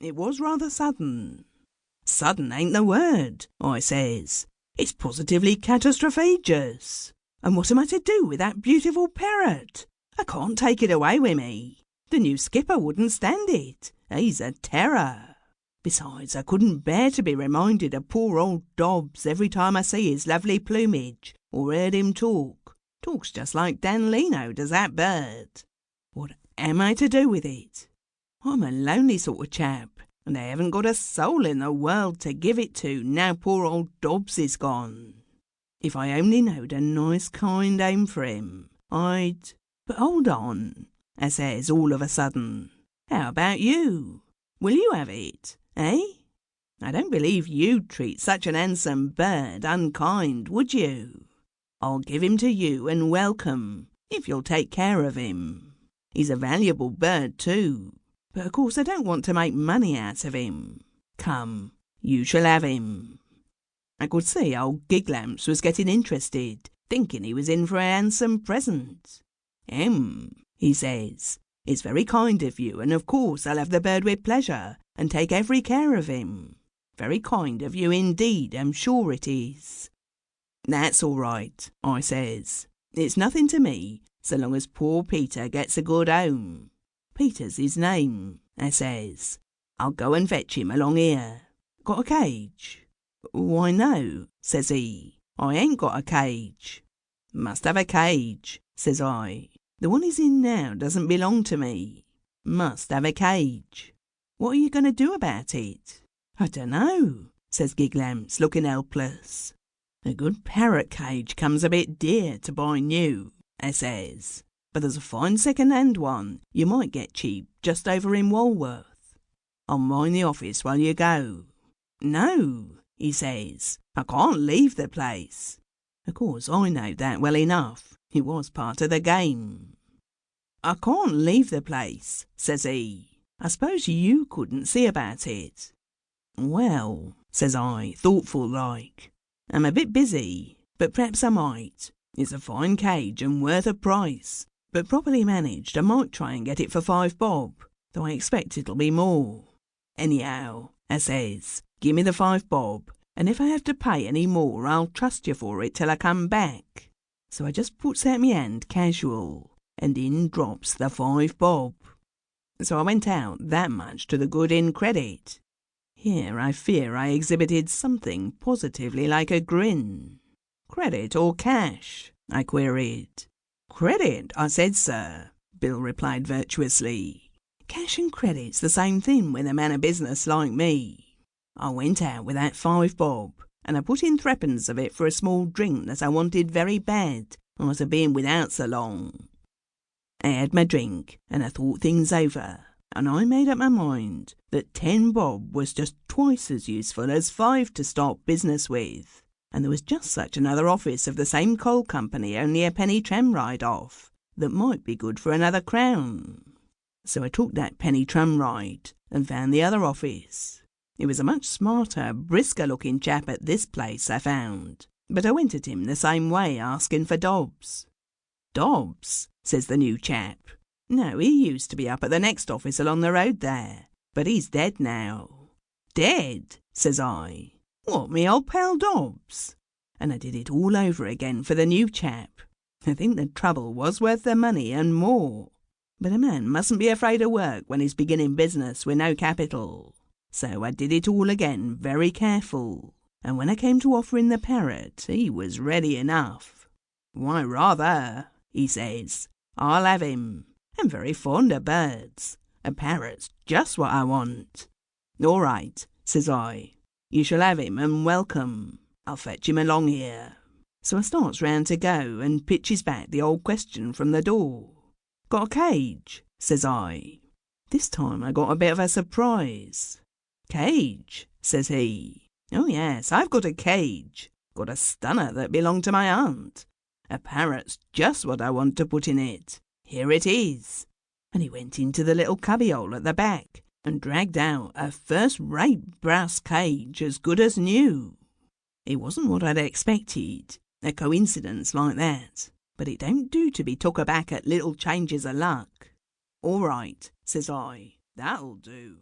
It was rather sudden. Sudden ain't the word, I says. It's positively catastrophagous. And what am I to do with that beautiful parrot? I can't take it away with me. The new skipper wouldn't stand it. He's a terror. Besides, I couldn't bear to be reminded of poor old Dobbs every time I see his lovely plumage or heard him talk. Talks just like Dan Leno, does that bird. What am I to do with it? I'm a lonely sort of chap, and I haven't got a soul in the world to give it to now poor old Dobbs is gone. If I only knowed a nice kind home for him, I'd... But hold on, I says all of a sudden. How about you? Will you have it, eh? I don't believe you'd treat such an handsome bird unkind, would you? I'll give him to you and welcome, if you'll take care of him. He's a valuable bird too, but of course I don't want to make money out of him. Come, you shall have him. I could see old Giglamps was getting interested, thinking he was in for a handsome present. He says, it's very kind of you, and of course I'll have the bird with pleasure, and take every care of him. Very kind of you indeed, I'm sure it is. That's all right, I says. It's nothing to me, so long as poor Peter gets a good home. Peter's his name, I says. I'll go and fetch him along here. Got a cage? Why no, says he. I ain't got a cage. Must have a cage, says I. The one he's in now doesn't belong to me. Must have a cage. What are you going to do about it? I dunno, says Giglamps, looking helpless. A good parrot cage comes a bit dear to buy new, I says. But there's a fine second-hand one you might get cheap just over in Walworth. I'll mind the office while you go. No, he says. I can't leave the place. Of course, I know that well enough. It was part of the game. I can't leave the place, says he. I suppose you couldn't see about it. Well, says I, thoughtful like. I'm a bit busy, but perhaps I might. It's a fine cage and worth a price, but properly managed I might try and get it for 5 bob, though I expect it'll be more. Anyhow, I says, give me the 5 bob, and if I have to pay any more I'll trust you for it till I come back. So I just puts out me hand casual, and in drops the 5 bob. So I went out that much to the good in credit. Here I fear I exhibited something positively like a grin. Credit or cash? I queried. Credit, I said, sir, Bill replied virtuously. Cash and credit's the same thing with a man of business like me. I went out with that 5 bob, and I put in 3pence of it for a small drink that I wanted very bad, after being without so long. I had my drink, and I thought things over, and I made up my mind that 10 bob was just twice as useful as 5 to start business with, and there was just such another office of the same coal company only a penny tram ride off, that might be good for another £1. So I took that penny tram ride, and found the other office. He was a much smarter, brisker-looking chap at this place, I found, but I went at him the same way, asking for Dobbs. Dobbs, says the new chap. No, he used to be up at the next office along the road there, but he's dead now. Dead, says I. What, me old pal Dobbs? And I did it all over again for the new chap. I think the trouble was worth the money and more. But a man mustn't be afraid of work when he's beginning business with no capital. So I did it all again, very careful, and when I came to offering the parrot, he was ready enough. Why, rather, he says. I'll have him. I'm very fond of birds. A parrot's just what I want. All right, says I. You shall have him and welcome. I'll fetch him along here. So I starts round to go and pitches back the old question from the door. Got a cage? Says I. This time I got a bit of a surprise. Cage? Says he. Oh yes, I've got a cage. Got a stunner that belonged to my aunt. A parrot's just what I want to put in it. Here it is. And he went into the little cubbyhole at the back and dragged out a first-rate brass cage as good as new. It wasn't what I'd expected, a coincidence like that, but it don't do to be took aback at little changes of luck. All right, says I, that'll do.